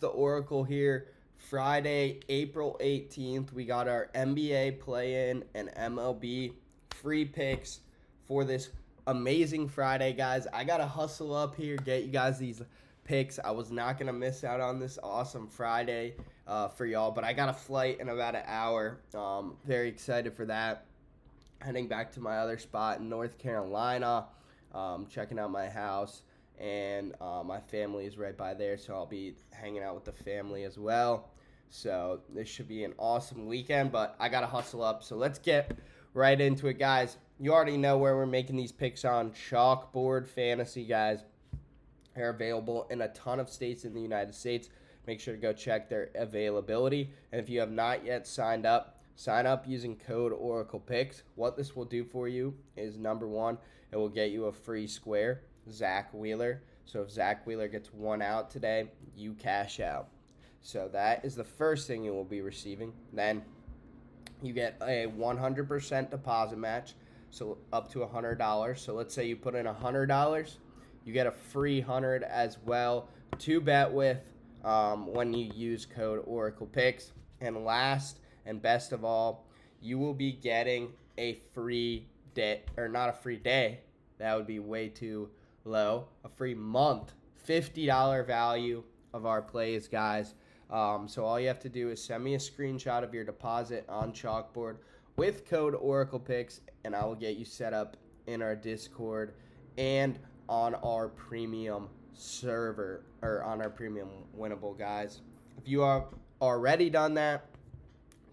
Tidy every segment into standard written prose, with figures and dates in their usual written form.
the Oracle here. Friday, April 18th, we got our NBA play-in and MLB free picks for this amazing Friday, guys. I got to hustle up here, get you guys these picks. I was not going to miss out on this awesome Friday for y'all, but I got a flight in about an hour. Very excited for that. Heading back to my other spot in North Carolina, checking out my house, and my family is right by there, so I'll be hanging out with the family as well. So this should be an awesome weekend, but I got to hustle up. So let's get right into it, guys. You already know where we're making these picks on. Chalkboard Fantasy, guys. They're available in a ton of states in the United States. Make sure to go check their availability. And if you have not yet signed up, sign up using code Oracle Picks. What this will do for you is, number one, it will get you a free square, Zach Wheeler. So if Zach Wheeler gets one out today, you cash out. So that is the first thing you will be receiving. Then you get a 100% deposit match, so up to $100. So let's say you put in $100, you get a free 100 as well to bet with when you use code Oracle Picks. And last and best of all, you will be getting a free day, or not a free day, that would be way too low, a free month, $50 value of our plays, guys. So all you have to do is send me a screenshot of your deposit on Chalkboard with code Oracle Picks, and I will get you set up in our Discord and on our premium server, or on our premium winnable, guys. If you are already done that,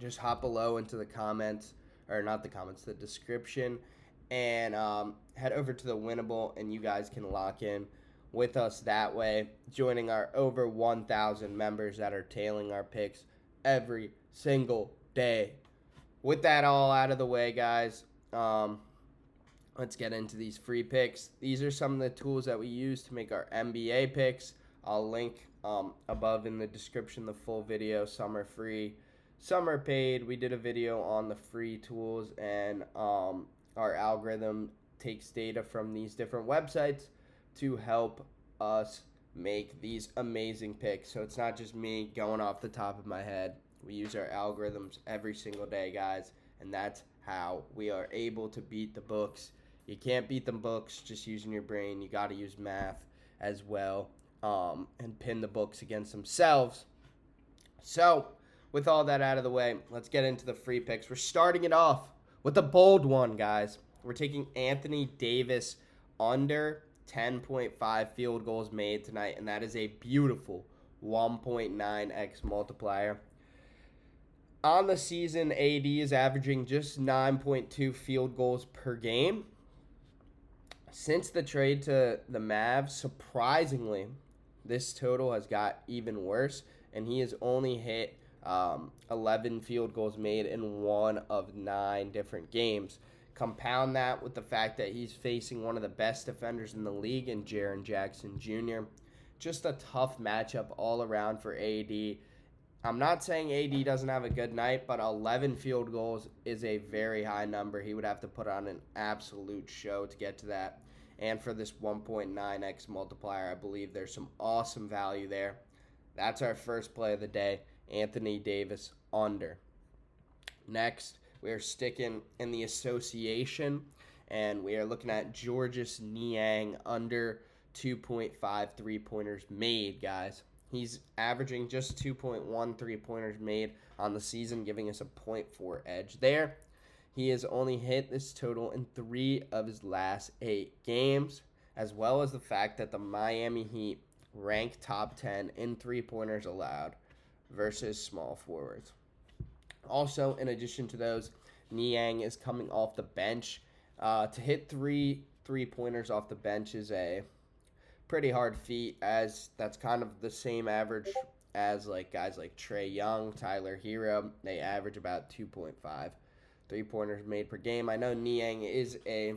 just hop below into the comments, or not the comments, the description, and head over to the winnable, and you guys can lock in with us that way, joining our over 1,000 members that are tailing our picks every single day. With that all out of the way, guys, let's get into these free picks. These are some of the tools that we use to make our NBA picks. I'll link above in the description the full video. Some are free, some are paid. We did a video on the free tools, and our algorithm takes data from these different websites to help us make these amazing picks. So it's not just me going off the top of my head. We use our algorithms every single day, guys, and that's how we are able to beat the books. You can't beat the books just using your brain. You got to use math as well, and pin the books against themselves. So with all that out of the way, let's get into the free picks. We're starting it off with a bold one, guys. We're taking Anthony Davis under 10.5 field goals made tonight, and that is a beautiful 1.9x multiplier. On the season, AD is averaging just 9.2 field goals per game. Since the trade to the Mavs, surprisingly, this total has got even worse, and he has only hit 11 field goals made in 1 of 9 different games. Compound that with the fact that he's facing one of the best defenders in the league in Jaren Jackson Jr. Just a tough matchup all around for AD. I'm not saying AD doesn't have a good night, but 11 field goals is a very high number. He would have to put on an absolute show to get to that. And for this 1.9x multiplier, I believe there's some awesome value there. That's our first play of the day, Anthony Davis under. Next, we are sticking in the association, and we are looking at Georges Niang under 2.5 three-pointers made, guys. He's averaging just 2.1 three-pointers made on the season, giving us a 0.4 edge there. He has only hit this total in 3 of his last 8 games, as well as the fact that the Miami Heat rank top 10 in three-pointers allowed versus small forwards. Also, in addition to those, Niang is coming off the bench. To hit 3 three-pointers off the bench is a pretty hard feat, as that's kind of the same average as like guys like Trae Young, Tyler Hero. They average about 2.5 three-pointers made per game. I know Niang is a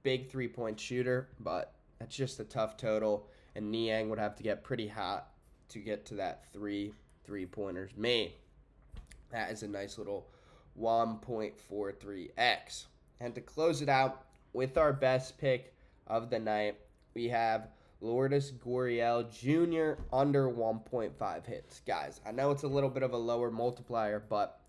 big three-point shooter, but that's just a tough total, and Niang would have to get pretty hot to get to that 3 three-pointers made. That is a nice little 1.43x. And to close it out with our best pick of the night, we have Lourdes Gurriel Jr. under 1.5 hits. Guys, I know it's a little bit of a lower multiplier, but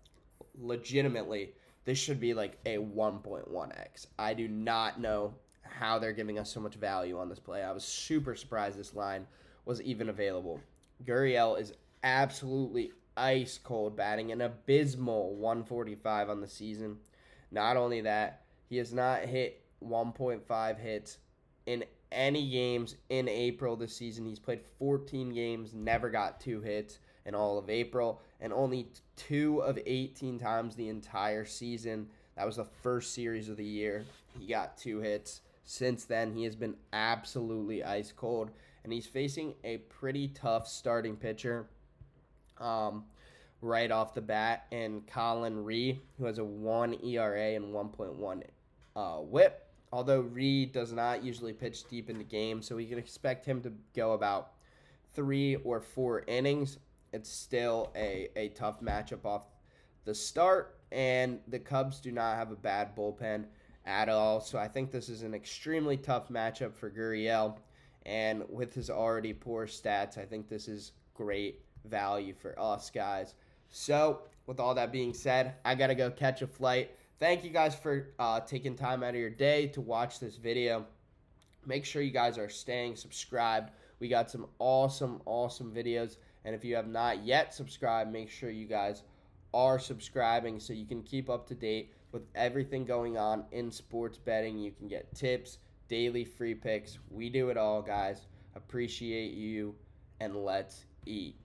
legitimately, this should be like a 1.1x. I do not know how they're giving us so much value on this play. I was super surprised this line was even available. Gurriel is absolutely ice cold, batting an abysmal 145 on the season. Not only that, he has not hit 1.5 hits in any games in April this season. He's played 14 games, never got 2 hits in all of April, and only 2 of 18 times the entire season. That was the first series of the year. He got 2 hits. Since then, he has been absolutely ice cold, and he's facing a pretty tough starting pitcher right off the bat, and Colin Ree, who has a 1 ERA and 1.1 whip. Although Ree does not usually pitch deep into games, so we can expect him to go about 3 or 4 innings. It's still a tough matchup off the start, and the Cubs do not have a bad bullpen at all. So I think this is an extremely tough matchup for Gurriel, and with his already poor stats, I think this is great value for us, guys. So with all that being said, I got to go catch a flight. Thank you guys for taking time out of your day to watch this video. Make sure you guys are staying subscribed. We got some awesome videos. And if you have not yet subscribed, make sure you guys are subscribing so you can keep up to date with everything going on in sports betting. You can get tips, daily free picks. We do it all, guys. Appreciate you, and let's eat.